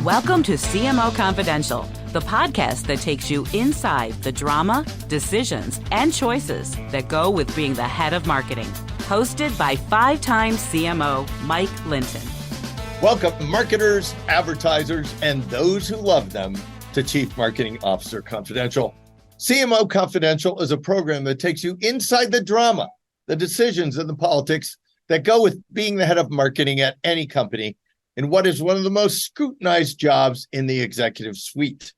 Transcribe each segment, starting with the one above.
Welcome to CMO Confidential, the podcast that takes you inside the drama, decisions, and choices that go with being the head of marketing. Hosted by five-time CMO Mike Linton. Welcome, marketers, advertisers, and those who love them to Chief Marketing Officer Confidential. CMO Confidential is a program that takes you inside the drama, the decisions, and the politics that go with being the head of marketing at any company in what is one of the most scrutinized jobs in the executive suite.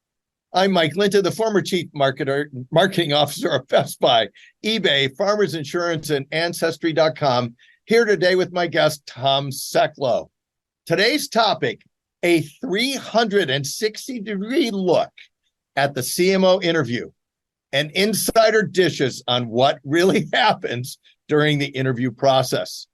I'm Mike Linton, the former Chief Marketing Officer of Best Buy, eBay, Farmers Insurance, and Ancestry.com, here today with my guest, Tom Seclow. Today's topic, a 360-degree look at the CMO interview and insider dishes on what really happens during the interview process.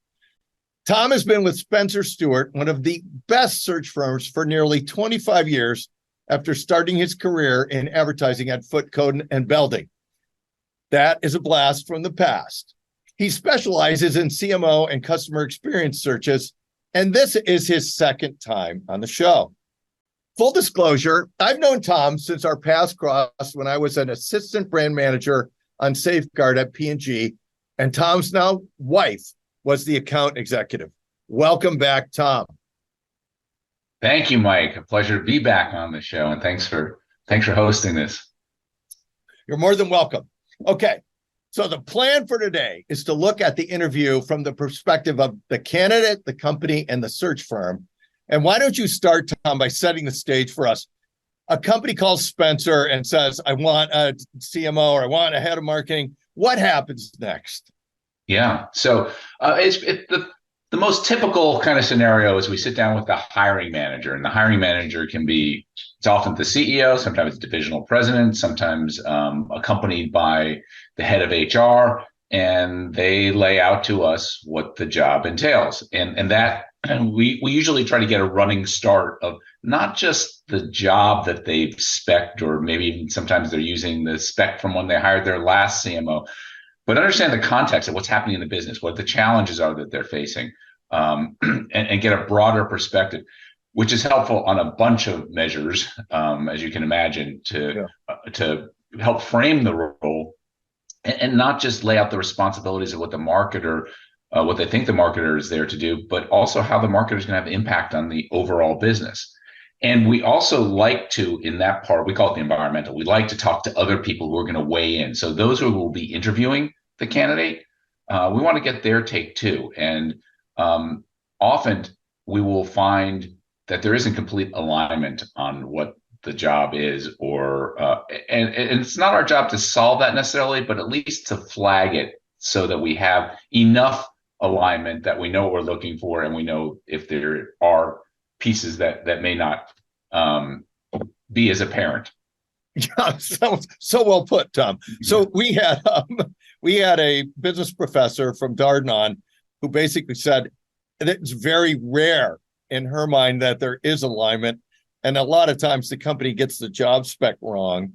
Tom has been with Stuart, one of the best search firms, for nearly 25 years after starting his career in advertising at Foot, Coat and Belding. That is a blast from the past. He specializes in CMO and customer experience searches, and this is his second time on the show. Full disclosure, I've known Tom since our paths crossed when I was an assistant brand manager on Safeguard at P&G, and Tom's now wife was the account executive. Welcome back, Tom. Thank you, Mike. A pleasure to be back on the show, and thanks for hosting this. You're more than welcome. Okay, so the plan for today is to look at the interview from the perspective of the candidate, the company, and the search firm. And why don't you start, Tom, by setting the stage for us? A company calls Spencer and says, I want a CMO or I want a head of marketing. What happens next? Yeah. So the most typical kind of scenario is we sit down with the hiring manager, and the hiring manager it's often the CEO, sometimes divisional president, sometimes accompanied by the head of HR, and they lay out to us what the job entails. And we usually try to get a running start of not just the job that they've spec'd, or maybe even sometimes they're using the spec from when they hired their last CMO, but understand the context of what's happening in the business, what the challenges are that they're facing, and get a broader perspective, which is helpful on a bunch of measures, as you can imagine, to help frame the role and not just lay out the responsibilities of what the marketer, what they think the marketer is there to do, but also how the marketer is going to have impact on the overall business. And we also like to, in that part, we call it the environmental, we like to talk to other people who are going to weigh in. So those who will be interviewing the candidate, we want to get their take too. And often we will find that there isn't complete alignment on what the job is, and it's not our job to solve that necessarily, but at least to flag it so that we have enough alignment that we know what we're looking for, and we know if there are pieces that may not be as apparent. Yeah, so well put, Tom. So we had a business professor from Darden who basically said that it's very rare in her mind that there is alignment, and a lot of times the company gets the job spec wrong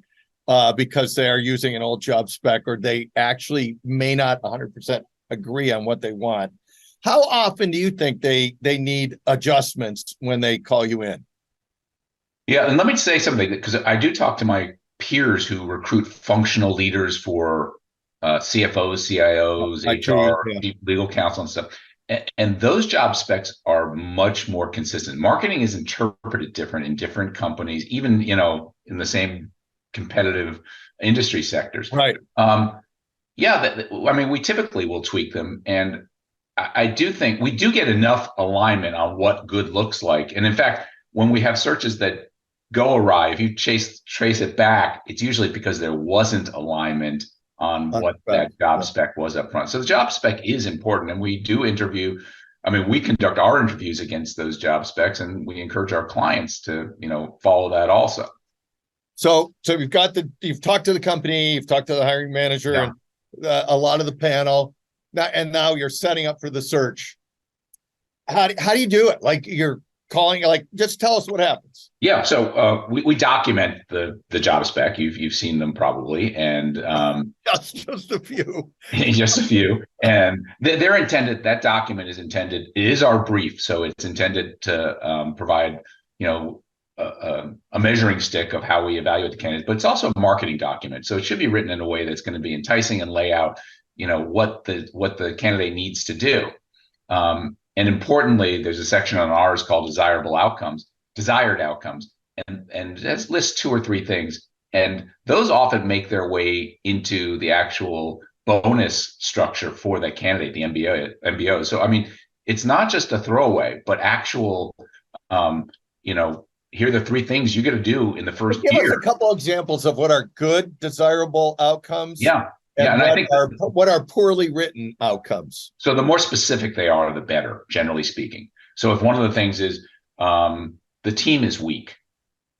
because they are using an old job spec, or they actually may not 100% agree on what they want. How often do you think they need adjustments when they call you in? Yeah, and let me say something, because I do talk to my peers who recruit functional leaders for CFOs, CIOs, HR, legal counsel, and stuff. And those job specs are much more consistent. Marketing is interpreted different in different companies, even in the same competitive industry sectors. Right. We typically will tweak them, and I do think we do get enough alignment on what good looks like. And in fact, when we have searches that go awry, if you trace it back, it's usually because there wasn't alignment on what that job spec was up front. So the job spec is important, and we do interview. We conduct our interviews against those job specs, and we encourage our clients to, follow that also. So you've talked to the company, you've talked to the hiring manager, and a lot of the panel. Now you're setting up for the search. How do you do it? Like, you're calling, just tell us what happens. Yeah, so we document the job spec. You've seen them probably, and just a few, just a few, and they're intended. That document is intended. It is our brief, so it's intended to provide a measuring stick of how we evaluate the candidates, but it's also a marketing document. So it should be written in a way that's going to be enticing and lay out, what the candidate needs to do. And importantly, there's a section on ours called desired outcomes, and that lists 2 or 3 things, and those often make their way into the actual bonus structure for that candidate, the MBO. So I mean, it's not just a throwaway, but actual, here are the 3 things you got to do in the first year. Give us a couple examples of what are good, desirable outcomes. Yeah. And I think what are poorly written outcomes. So the more specific they are, the better, generally speaking. So if one of the things is the team is weak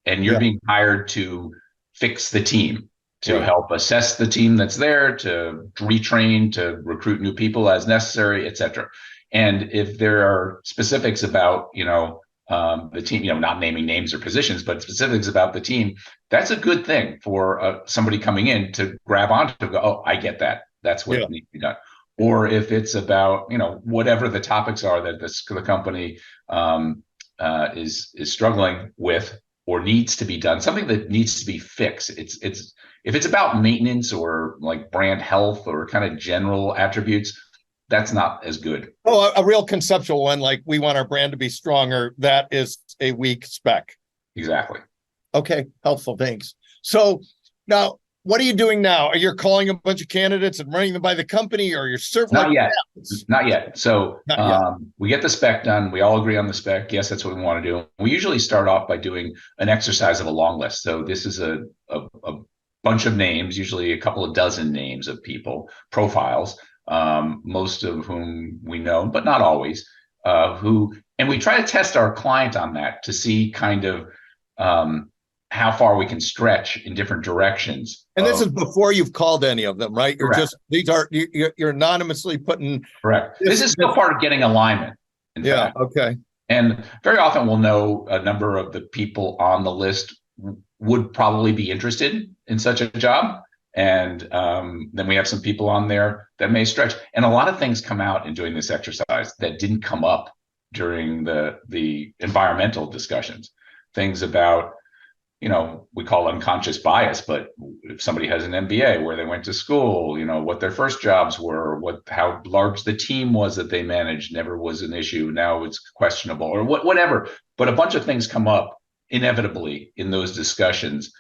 and you're being hired to fix the team, to help assess the team that's there, to retrain, to recruit new people as necessary, et cetera. And if there are specifics about, the team, not naming names or positions, but specifics about the team, that's a good thing for somebody coming in to grab onto, to go, oh, I get that. That's what needs to be done. Or if it's about, whatever the topics are that the company is struggling with or needs to be done, something that needs to be fixed. If it's about maintenance or like brand health or kind of general attributes, that's not as good. Oh, a real conceptual one, like we want our brand to be stronger. That is a weak spec. Exactly. Okay, helpful. Thanks. So now, what are you doing now? Are you calling a bunch of candidates and running them by the company, or you're serving? Not yet. So we get the spec done. We all agree on the spec. Yes, that's what we want to do. We usually start off by doing an exercise of a long list. So this is a bunch of names, usually a couple of dozen names of people, profiles, most of whom we know, but not always, and we try to test our client on that to see kind of how far we can stretch in different directions. And this is before you've called any of them, right? Correct. You're anonymously putting. Correct. This is still part of getting alignment. Yeah. Okay. And very often we'll know a number of the people on the list would probably be interested in such a job. And then we have some people on there that may stretch. And a lot of things come out in doing this exercise that didn't come up during the environmental discussions. Things about, we call unconscious bias, but if somebody has an MBA, where they went to school, what their first jobs were, how large the team was that they managed never was an issue. Now it's questionable, or whatever. But a bunch of things come up inevitably in those discussions.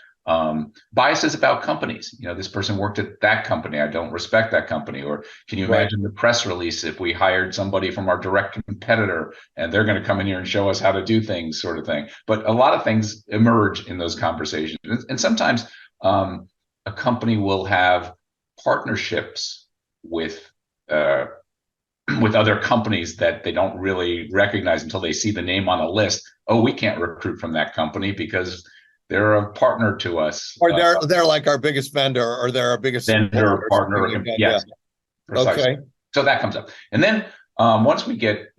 Biases about companies. This person worked at that company. I don't respect that company. Or can you imagine the press release if we hired somebody from our direct competitor and they're going to come in here and show us how to do things, sort of thing. But a lot of things emerge in those conversations. And sometimes a company will have partnerships with other companies that they don't really recognize until they see the name on a list. Oh, we can't recruit from that company because they're a partner to us. Or they're like our biggest vendor, or they're our biggest vendor, partner. Yes. Precisely. Okay. So that comes up. And then once we get,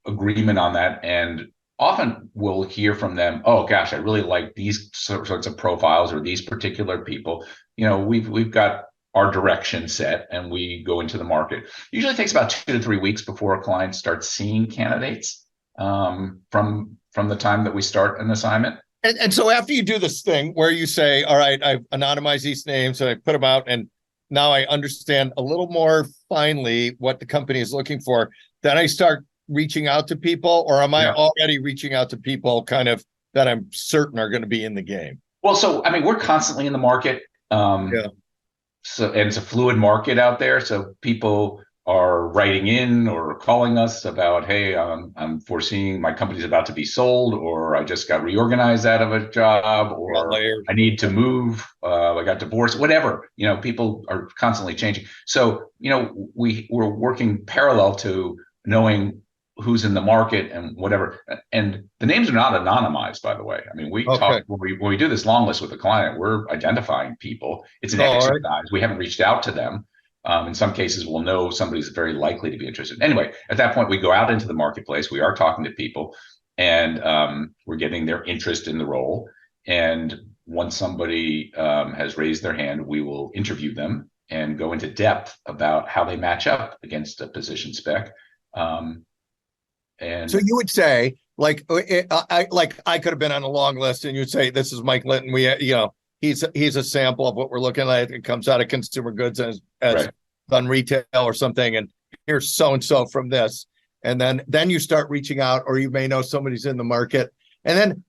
agreement on that, and often we'll hear from them, oh gosh, I really like these sorts of profiles or these particular people. We've got our direction set and we go into the market. Usually it takes about 2 to 3 weeks before a client starts seeing candidates from the time that we start an assignment. And so after you do this thing where you say, all right, I've anonymized these names and I put them out, and now I understand a little more finely what the company is looking for, then I start reaching out to people, or am I already reaching out to people kind of that I'm certain are going to be in the game? Well, so, we're constantly in the market. So, and it's a fluid market out there. So people are writing in or calling us about, hey, I'm foreseeing my company's about to be sold, or I just got reorganized out of a job, or I need to move, I got divorced, whatever. People are constantly changing. So, we're working parallel to knowing who's in the market and whatever. And the names are not anonymized, by the way. We talk when we do this long list with the client, we're identifying people. It's an exercise. Right. We haven't reached out to them. In some cases, we'll know somebody's very likely to be interested. Anyway, at that point, we go out into the marketplace. We are talking to people, and we're getting their interest in the role. And once somebody has raised their hand, we will interview them and go into depth about how they match up against a position spec. And so you would say Like I could have been on a long list, and you'd say, "This is Mike Linton. He's a sample of what we're looking at. It comes out of consumer goods as Right. done retail or something, and here's so and so from this." And then you start reaching out, or you may know somebody's in the market. And then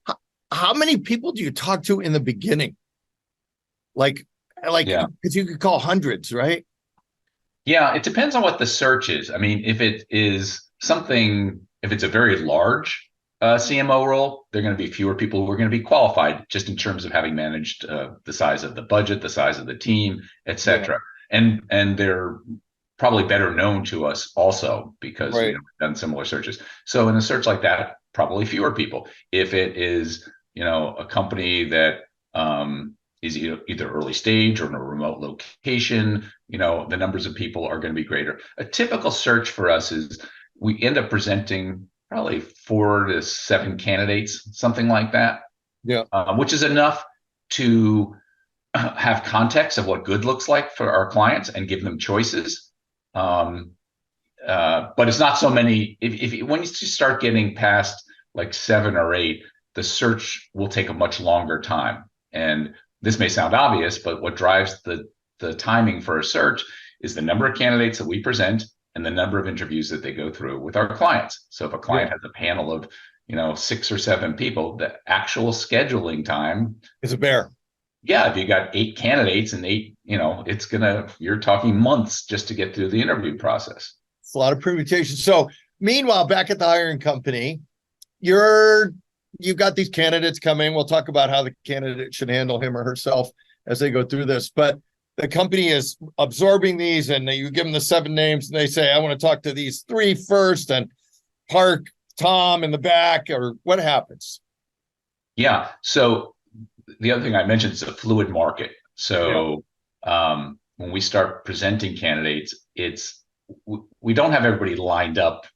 how many people do you talk to in the beginning? Like Yeah. because you could call hundreds, right? Yeah, it depends on what the search is. I mean, if it's a very large CMO role, there are going to be fewer people who are going to be qualified just in terms of having managed the size of the budget, the size of the team, et cetera. And they're probably better known to us also because Right. we've done similar searches. So in a search like that, probably fewer people. If it is, a company that is either early stage or in a remote location, the numbers of people are going to be greater. A typical search for us is we end up presenting probably 4 to 7 candidates, something like that. Yeah. Which is enough to have context of what good looks like for our clients and give them choices. But it's not so many. When you start getting past like 7 or 8, the search will take a much longer time. And this may sound obvious, but what drives the timing for a search is the number of candidates that we present and the number of interviews that they go through with our clients. So if a client has a panel of 6 or 7 people, the actual scheduling time is a bear. Yeah, if you got 8 candidates and 8, you're talking months just to get through the interview process. It's a lot of permutations. So meanwhile, back at the hiring company, you've got these candidates coming. We'll talk about how the candidate should handle him or herself as they go through this. But the company is absorbing these, and you give them the 7 names, and they say, "I want to talk to these 3 first, and park Tom in the back," or what happens? Yeah. So the other thing I mentioned is a fluid market. So when we start presenting candidates, we don't have everybody lined up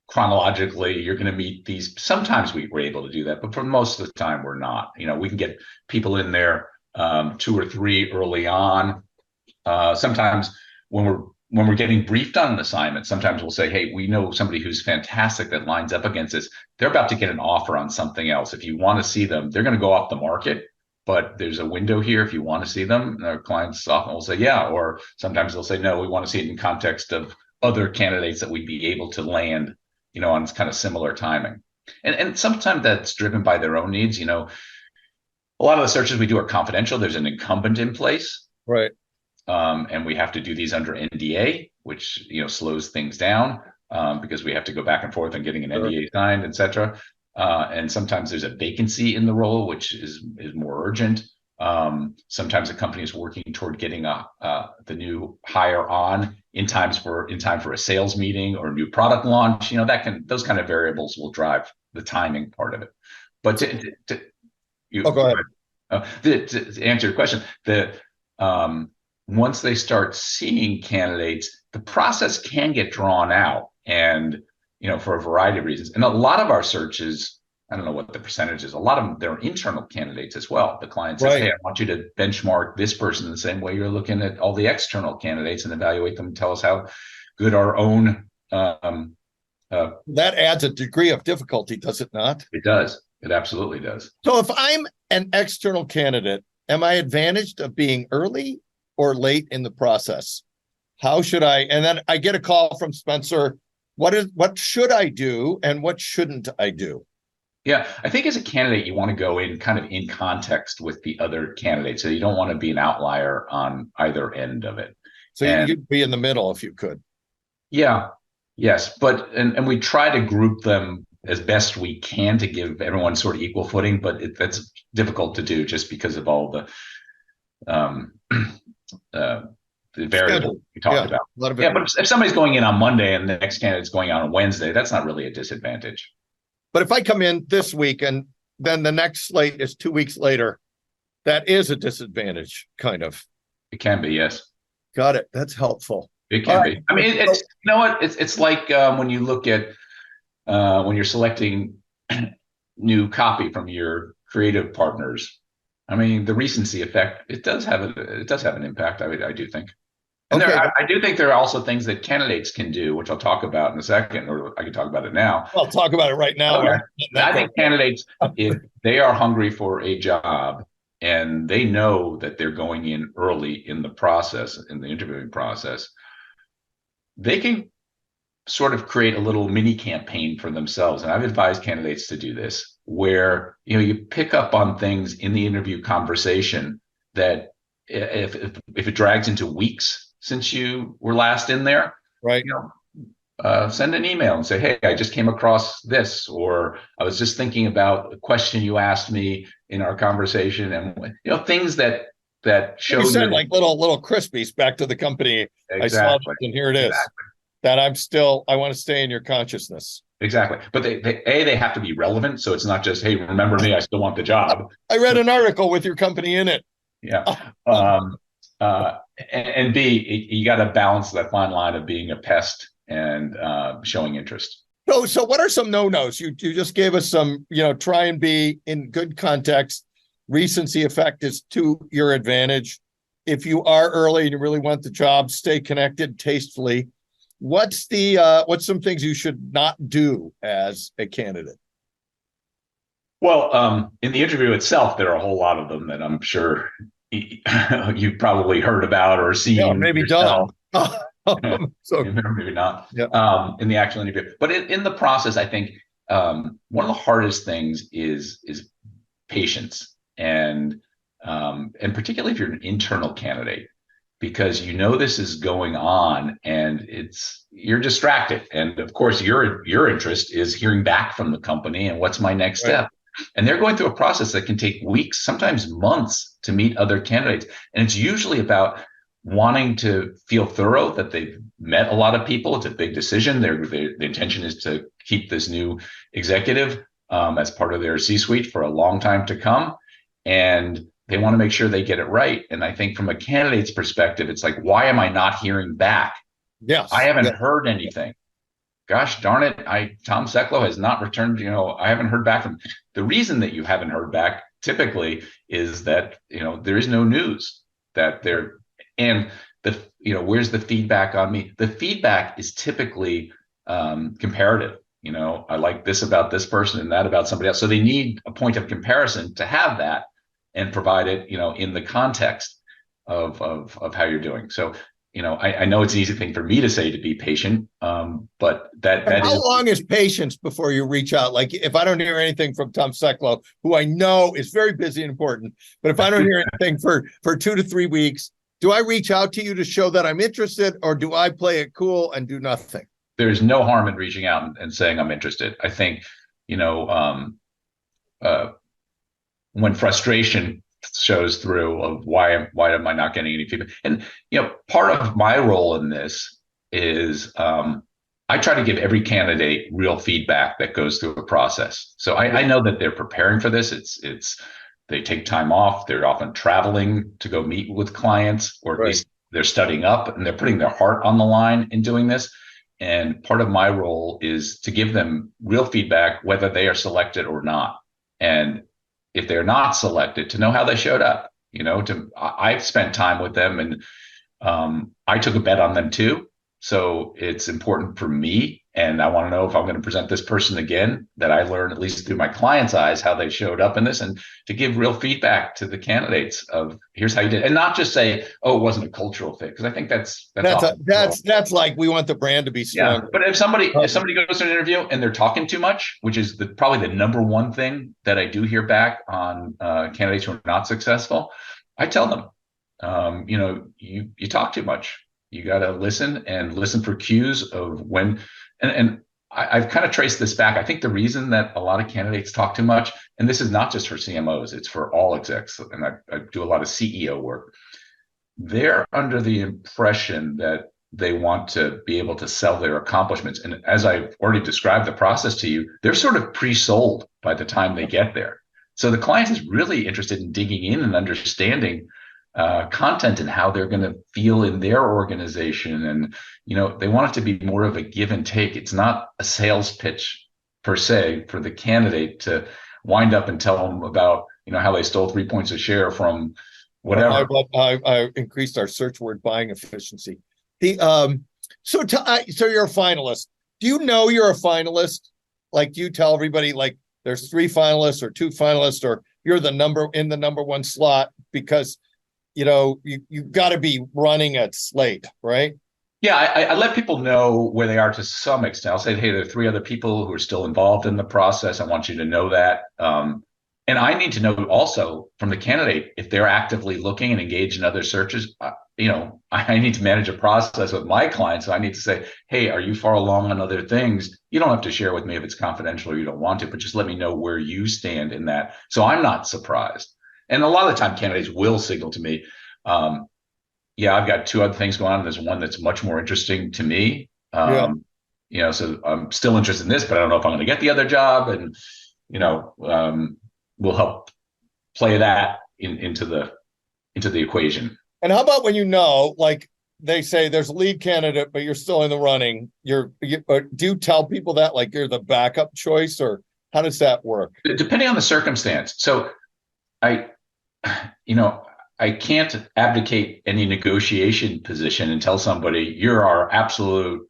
chronologically. You're going to meet these. Sometimes we're able to do that, but for most of the time we're not. We can get people in there 2 or 3 early on. Sometimes when we're getting briefed on an assignment, sometimes we'll say, "Hey, we know somebody who's fantastic that lines up against this. They're about to get an offer on something else. If you want to see them, they're going to go off the market, but there's a window here if you want to see them." And our clients often will say, "Yeah," or sometimes they'll say, "No, we want to see it in context of other candidates that we'd be able to land, on kind of similar timing." And sometimes that's driven by their own needs. A lot of the searches we do are confidential. There's an incumbent in place. Right. And we have to do these under NDA, which slows things down because we have to go back and forth on getting an NDA signed, et cetera. And sometimes there's a vacancy in the role, which is more urgent. Sometimes a company is working toward getting the new hire on in time for a sales meeting or a new product launch. Those kind of variables will drive the timing part of it. But go ahead. To answer your question, once they start seeing candidates, the process can get drawn out, and for a variety of reasons. And a lot of our searches, I don't know what the percentage is, a lot of them, they're internal candidates as well. The client says, "Hey, I want you to benchmark this person the same way you're looking at all the external candidates and evaluate them and tell us how good our own." That adds a degree of difficulty, does it not? It does. It absolutely does. So if I'm an external candidate, am I advantaged of being early or late in the process? How should I? And then I get a call from Spencer. What should I do and what shouldn't I do? Yeah, I think as a candidate, you want to go in kind of in context with the other candidates. So you don't want to be an outlier on either end of it. So you'd be in the middle if you could. Yeah, yes. But and we try to group them as best we can to give everyone sort of equal footing, but that's difficult to do just because of all the variables we talked about. But if somebody's going in on Monday and the next candidate's going on Wednesday, that's not really a disadvantage. But if I come in this week and then the next slate is 2 weeks later, that is a disadvantage, kind of. It can be, yes. Got it. That's helpful. It can be. I mean, it's like when you look at when you're selecting new copy from your creative partners. I mean, the recency effect, it does have an impact. I do think. And Okay. I do think there are also things that candidates can do, which I'll talk about in a second, or I can talk about it now. I'll talk about it right now. Okay. I think candidates, if they are hungry for a job and they know that they're going in early in the process, in the interviewing process, they can sort of create a little mini campaign for themselves. And I've advised candidates to do this, where you pick up on things in the interview conversation that if it drags into weeks since you were last in there, right? Send an email and say, hey, I just came across this, or I was just thinking about the question you asked me in our conversation, and things that show you send like little crispies back to the company. Exactly. I saw it, and here it is. Exactly. That I want to stay in your consciousness. Exactly. But they have to be relevant. So it's not just, hey, remember me, I still want the job. I read an article with your company in it. Yeah. And B, you got to balance that fine line of being a pest and showing interest. So what are some no-nos? You just gave us some, try and be in good context. Recency effect is to your advantage. If you are early and you really want the job, stay connected tastefully. What's some things you should not do as a candidate? Well, in the interview itself, there are a whole lot of them that I'm sure you've probably heard about or seen. Yeah, maybe yourself. Done. So maybe not. Yeah. In the actual interview, but in the process, I think one of the hardest things is patience, and particularly if you're an internal candidate, because this is going on and you're distracted, and of course your interest is hearing back from the company and what's my next step. And they're going through a process that can take weeks, sometimes months, to meet other candidates. And it's usually about wanting to feel thorough, that they've met a lot of people. It's a big decision. The intention is to keep this new executive as part of their C-suite for a long time to come. And they want to make sure they get it right. And I think from a candidate's perspective, it's like, why am I not hearing back? Yes. I haven't heard anything. Gosh darn it, Tom Seclow has not returned, I haven't heard back from him. The reason that you haven't heard back typically is that, there is no news that they're, and where's the feedback on me? The feedback is typically comparative. I like this about this person and that about somebody else. So they need a point of comparison to have that and provide it, in the context of how you're doing. So, I know it's an easy thing for me to say, to be patient, but how long is patience before you reach out? Like, if I don't hear anything from Tom Seclow, who I know is very busy and important, but if I don't hear anything for 2 to 3 weeks, do I reach out to you to show that I'm interested, or do I play it cool and do nothing? There's no harm in reaching out and saying I'm interested. I think, when frustration shows through of why am I not getting any feedback? And part of my role in this is I try to give every candidate real feedback that goes through a process. So I know that they're preparing for this. It's they take time off. They're often traveling to go meet with clients, or at least they're studying up, and they're putting their heart on the line in doing this. And part of my role is to give them real feedback, whether they are selected or not. And if they're not selected, to know how they showed up. I've spent time with them, and I took a bet on them too. So it's important for me, and I want to know if I'm going to present this person again, that I learn, at least through my client's eyes, how they showed up in this, and to give real feedback to the candidates of, here's how you did, and not just say, oh, it wasn't a cultural fit, because I think that's like, we want the brand to be strong. Yeah. But if somebody goes to an interview and they're talking too much, which is probably the number one thing that I do hear back on candidates who are not successful, I tell them, you talk too much. You got to listen for cues of when, and I've kind of traced this back. I think the reason that a lot of candidates talk too much, and this is not just for CMOs, it's for all execs, and I do a lot of CEO work. They're under the impression that they want to be able to sell their accomplishments. And as I've already described the process to you, they're sort of pre-sold by the time they get there. So the client is really interested in digging in and understanding content and how they're going to feel in their organization. And, they want it to be more of a give and take. It's not a sales pitch per se for the candidate to wind up and tell them about, how they stole 3 points of share from whatever. I increased our search word buying efficiency. So you're a finalist. Do you know you're a finalist? Like, do you tell everybody like there's 3 finalists or 2 finalists, or you're the number one slot because you've got to be running at slate, right? Yeah, I let people know where they are to some extent. I'll say, hey, there are 3 other people who are still involved in the process. I want you to know that. And I need to know also from the candidate if they're actively looking and engaged in other searches. I need to manage a process with my clients. So I need to say, hey, are you far along on other things? You don't have to share with me if it's confidential or you don't want to, but just let me know where you stand in that. So I'm not surprised. And a lot of the time, candidates will signal to me, yeah, I've got 2 other things going on. There's one that's much more interesting to me. So I'm still interested in this, but I don't know if I'm going to get the other job. And, we'll help play that into the equation. And how about when like they say there's a lead candidate, but you're still in the running? Do you tell people that like you're the backup choice, or how does that work? Depending on the circumstance. So I can't abdicate any negotiation position and tell somebody you're our absolute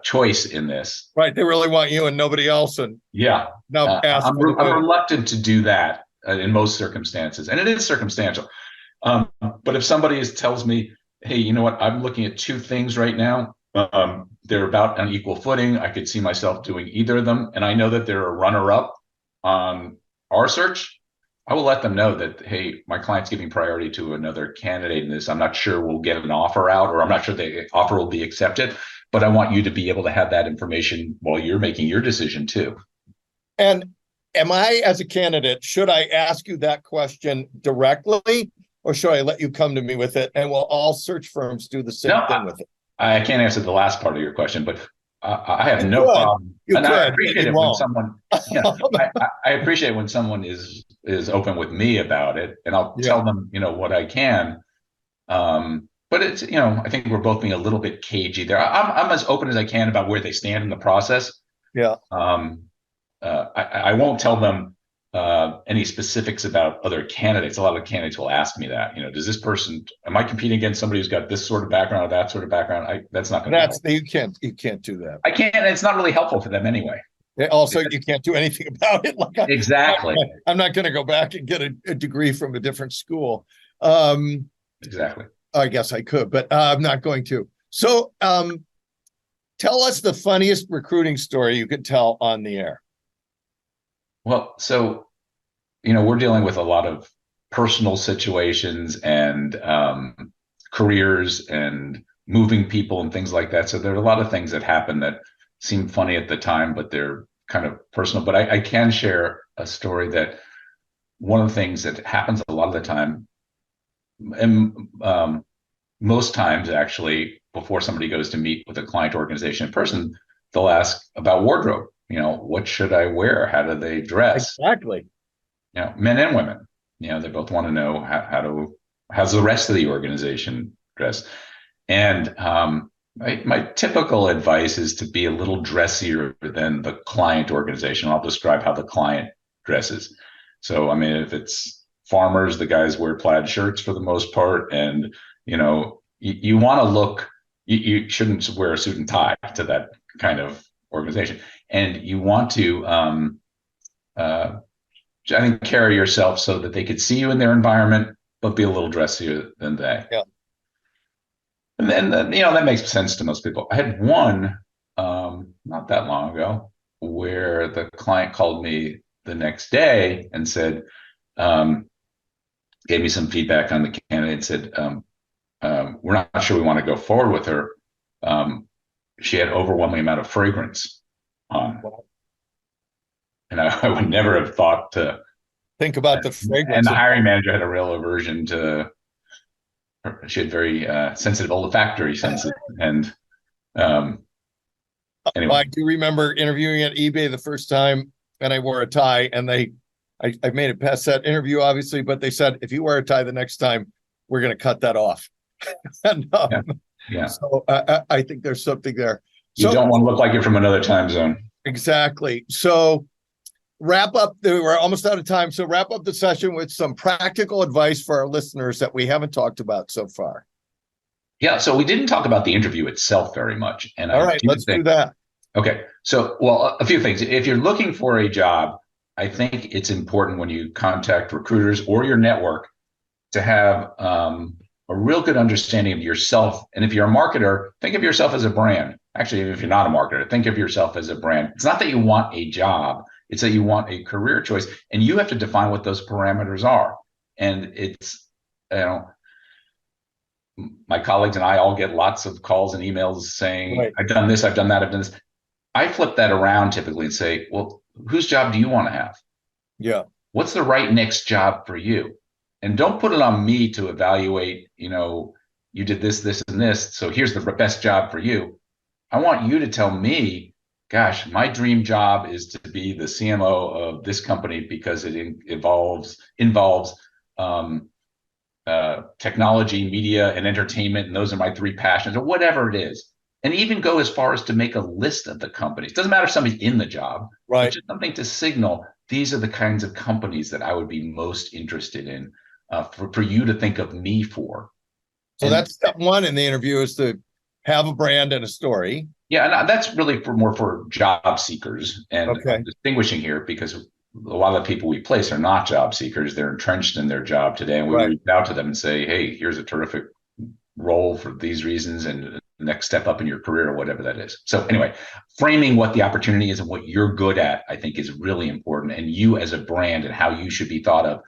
choice in this. Right. They really want you and nobody else. And yeah, now I'm reluctant to do that in most circumstances, and it is circumstantial. But if somebody tells me, hey, you know what, I'm looking at 2 things right now. They're about on equal footing. I could see myself doing either of them. And I know that they're a runner-up on our search. I will let them know that, hey, my client's giving priority to another candidate in this. I'm not sure we'll get an offer out, or I'm not sure the offer will be accepted, but I want you to be able to have that information while you're making your decision too. And am I, as a candidate, should I ask you that question directly, or should I let you come to me with it? And will all search firms do the same thing with it? I can't answer the last part of your question, but I have no problem. I appreciate it when someone, I appreciate when someone is open with me about it, and I'll tell them, what I can. But it's, I think we're both being a little bit cagey there. I'm as open as I can about where they stand in the process. Yeah. I won't tell them any specifics about other candidates. A lot of candidates will ask me that, does this person, am I competing against somebody who's got this sort of background or that sort of background? That's not going to you can't do that. I can't. It's not really helpful for them anyway. Also, you can't do anything about it. Exactly. I'm not going to go back and get a degree from a different school. Exactly. I guess I could, but I'm not going to. So tell us the funniest recruiting story you could tell on the air. Well, so, we're dealing with a lot of personal situations and careers and moving people and things like that. So there are a lot of things that happen that seem funny at the time, but they're kind of personal. But I can share a story that one of the things that happens a lot of the time, and most times actually, before somebody goes to meet with a client organization in person, they'll ask about wardrobe. What should I wear? How do they dress? Exactly. Men and women. They both want to know how's the rest of the organization dress. And my typical advice is to be a little dressier than the client organization. I'll describe how the client dresses. So, if it's farmers, the guys wear plaid shirts for the most part, and you want to look. You shouldn't wear a suit and tie to that kind of organization, and you want to I think carry yourself so that they could see you in their environment, but be a little dressier than they. Yeah. And then that makes sense to most people. I had one not that long ago where the client called me the next day and said, gave me some feedback on the candidate, said, we're not sure we want to go forward with her. She had overwhelming amount of fragrance on. And I would never have thought to think about the fragrance. And the hiring manager had a real aversion to her. She had very sensitive olfactory senses. And anyway. I do remember interviewing at eBay the first time, and I wore a tie, and I made it past that interview, obviously, but they said, if you wear a tie the next time, we're going to cut that off. And, yeah. So I think there's something there. You don't want to look like you're from another time zone. Exactly. So wrap up. We're almost out of time. So wrap up the session with some practical advice for our listeners that we haven't talked about so far. Yeah. So we didn't talk about the interview itself very much. And all right, let's do that. Okay. So, well, a few things. If you're looking for a job, I think it's important when you contact recruiters or your network to have a real good understanding of yourself. And if you're a marketer, think of yourself as a brand. Actually, if you're not a marketer, think of yourself as a brand. It's not that you want a job. It's that you want a career choice, and you have to define what those parameters are. And it's, my colleagues and I all get lots of calls and emails saying, right, I've done this, I've done that, I've done this. I flip that around typically and say, well, whose job do you want to have? Yeah. What's the right next job for you? And don't put it on me to evaluate, you did this, this, and this, so here's the best job for you. I want you to tell me, gosh, my dream job is to be the CMO of this company because it involves technology, media, and entertainment, and those are my three passions, or whatever it is. And even go as far as to make a list of the companies. It doesn't matter if somebody's in the job, right? But just something to signal these are the kinds of companies that I would be most interested in for you to think of me for. So that's step one in the interview, is to have a brand and a story. Yeah, and that's really more for job seekers. And I'm distinguishing here because a lot of the people we place are not job seekers. They're entrenched in their job today. And we reach out to them and say, hey, here's a terrific role for these reasons and next step up in your career, or whatever that is. So anyway, framing what the opportunity is and what you're good at, I think, is really important. And you as a brand and how you should be thought of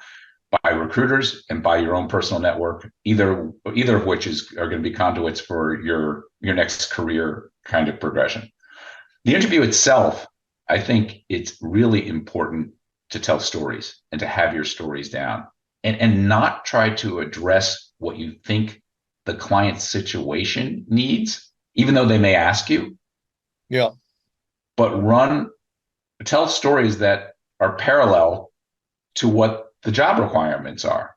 by recruiters and by your own personal network, either of which are going to be conduits for your next career kind of progression. The interview itself, I think it's really important to tell stories and to have your stories down and not try to address what you think the client's situation needs, even though they may ask you. Yeah. But tell stories that are parallel to what the job requirements are.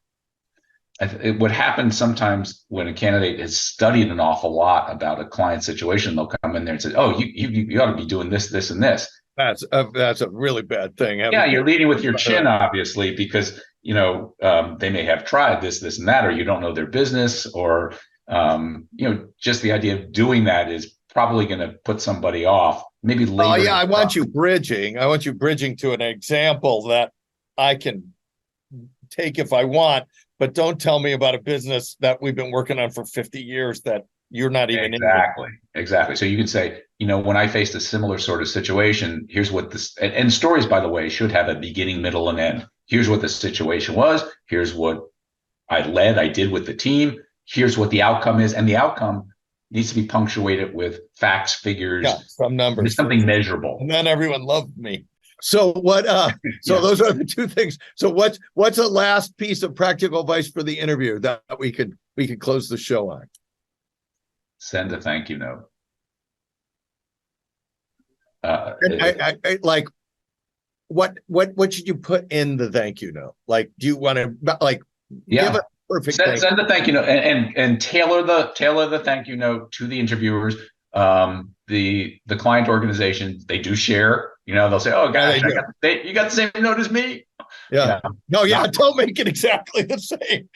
What happens sometimes when a candidate has studied an awful lot about a client situation, they'll come in there and say, oh, you ought to be doing this, this, and this. That's a really bad thing. Yeah, you're leading with your chin, obviously, because they may have tried this, this, and that, or you don't know their business, or just the idea of doing that is probably going to put somebody off. Maybe later. Oh yeah, I want you bridging to an example that I can take if I want, but don't tell me about a business that we've been working on for 50 years that you're not even in. Exactly. So you can say, when I faced a similar sort of situation, here's what this, and stories, by the way, should have a beginning, middle, and end. Here's what the situation was. Here's what I did with the team. Here's what the outcome is. And the outcome needs to be punctuated with facts, figures, some numbers, something measurable. And then everyone loved me. So what, those are the two things. So what's a last piece of practical advice for the interview that we could close the show on? Send a thank you note. I like, what should you put in the thank you note? Like, do you want to give a perfect send the thank you note and tailor the thank you note to the interviewers. The client organization, they do share. They'll say, "Oh gosh, you got the same note as me." Yeah. No, yeah. Don't make it exactly the same,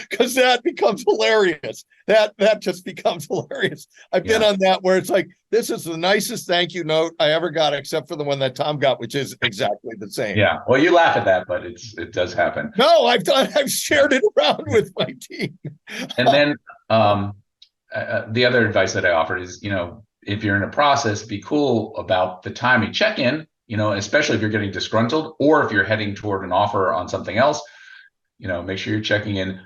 because that becomes hilarious. That just becomes hilarious. I've been on that where it's like, this is the nicest thank you note I ever got, except for the one that Tom got, which is exactly the same. Yeah. Well, you laugh at that, but it does happen. No, I've shared it around with my team. And then the other advice that I offered is, if you're in a process, be cool about the timing. Check in, especially if you're getting disgruntled or if you're heading toward an offer on something else, make sure you're checking in.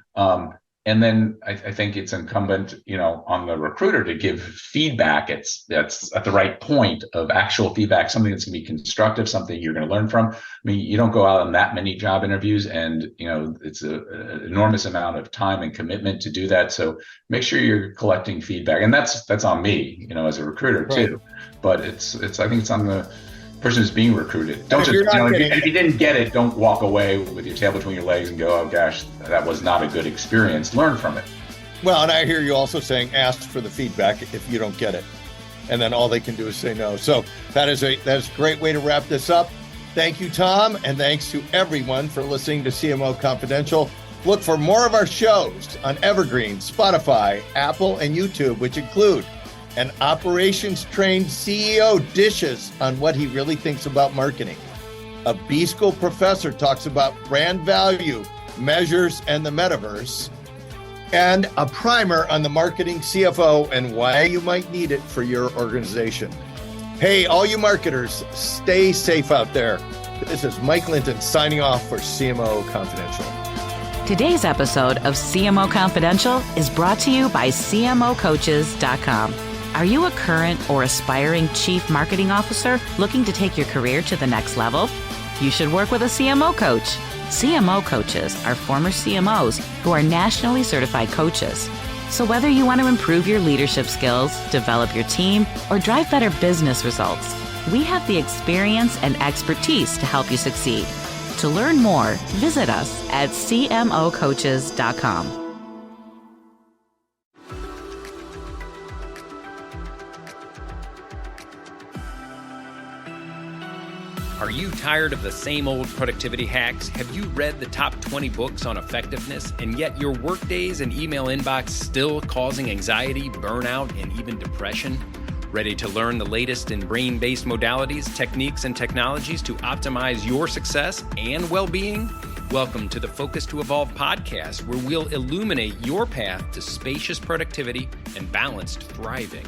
And then I think it's incumbent, on the recruiter to give feedback. That's at the right point of actual feedback, something that's going to be constructive, something you're going to learn from. I mean, you don't go out on that many job interviews, and it's an enormous amount of time and commitment to do that. So make sure you're collecting feedback, and that's on me, as a recruiter too. But I think it's on the person who's being recruited. Don't just, if you didn't get it, don't walk away with your tail between your legs and go, oh gosh, that was not a good experience. Learn from it. Well, and I hear you also saying, ask for the feedback if you don't get it. And then all they can do is say no. So that is a great way to wrap this up. Thank you, Tom, and thanks to everyone for listening to CMO Confidential. Look for more of our shows on Evergreen, Spotify, Apple, and YouTube, which include an operations-trained CEO dishes on what he really thinks about marketing. A B-School professor talks about brand value, measures, and the metaverse. And a primer on the marketing CFO and why you might need it for your organization. Hey, all you marketers, stay safe out there. This is Mike Linton signing off for CMO Confidential. Today's episode of CMO Confidential is brought to you by CMOcoaches.com. Are you a current or aspiring chief marketing officer looking to take your career to the next level? You should work with a CMO coach. CMO coaches are former CMOs who are nationally certified coaches. So whether you want to improve your leadership skills, develop your team, or drive better business results, we have the experience and expertise to help you succeed. To learn more, visit us at CMOcoaches.com. Are you tired of the same old productivity hacks? Have you read the top 20 books on effectiveness, and yet your workdays and email inbox still causing anxiety, burnout, and even depression? Ready to learn the latest in brain-based modalities, techniques, and technologies to optimize your success and well-being? Welcome to the Focus to Evolve podcast, where we'll illuminate your path to spacious productivity and balanced thriving.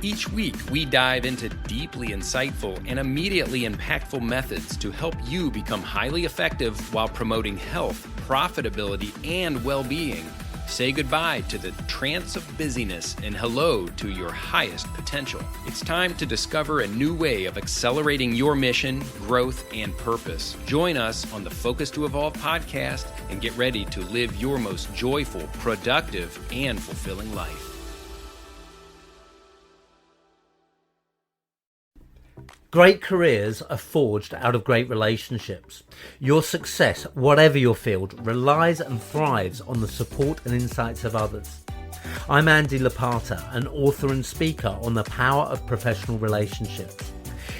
Each week, we dive into deeply insightful and immediately impactful methods to help you become highly effective while promoting health, profitability, and well-being. Say goodbye to the trance of busyness and hello to your highest potential. It's time to discover a new way of accelerating your mission, growth, and purpose. Join us on the Focus to Evolve podcast and get ready to live your most joyful, productive, and fulfilling life. Great careers are forged out of great relationships. Your success, whatever your field, relies and thrives on the support and insights of others. I'm Andy Lapata, an author and speaker on the power of professional relationships.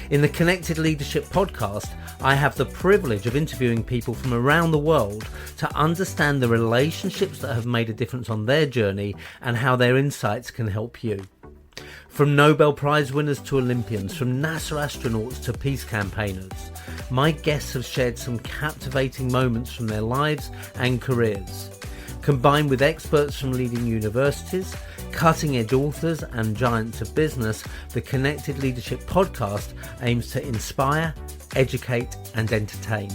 In the Connected Leadership podcast, I have the privilege of interviewing people from around the world to understand the relationships that have made a difference on their journey and how their insights can help you. From Nobel Prize winners to Olympians, from NASA astronauts to peace campaigners, my guests have shared some captivating moments from their lives and careers. Combined with experts from leading universities, cutting-edge authors and giants of business, the Connected Leadership podcast aims to inspire, educate and entertain.